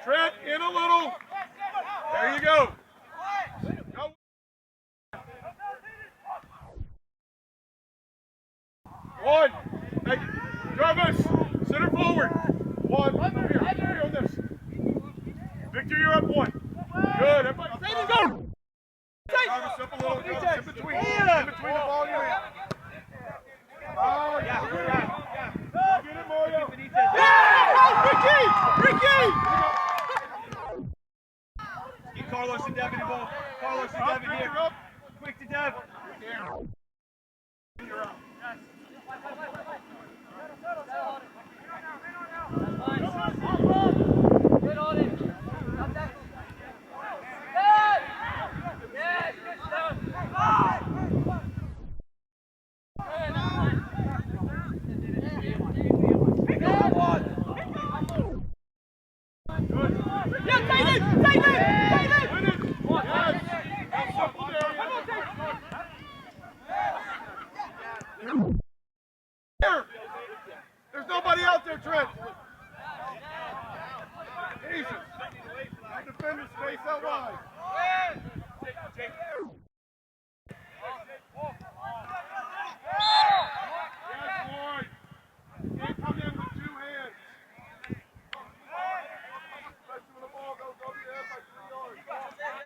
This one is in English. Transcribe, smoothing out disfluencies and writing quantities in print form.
Trent, in a little. There you go. Go. One. Hey, Jarvis, center forward. One. Here on this. Victor, you're up one. Good. Everybody, stay and go. Jarvis, up a little. Jarvis, in between. In between the ball and your hand. Oh, yeah. Get it, Mario. Yeah! Ricky! Get Carlos and Devin involved. Carlos and Devin here. Quick to Dev. You're up. Get on it. Yes, good stuff. There's nobody out there, Trent. Jesus. Defenders space out wide.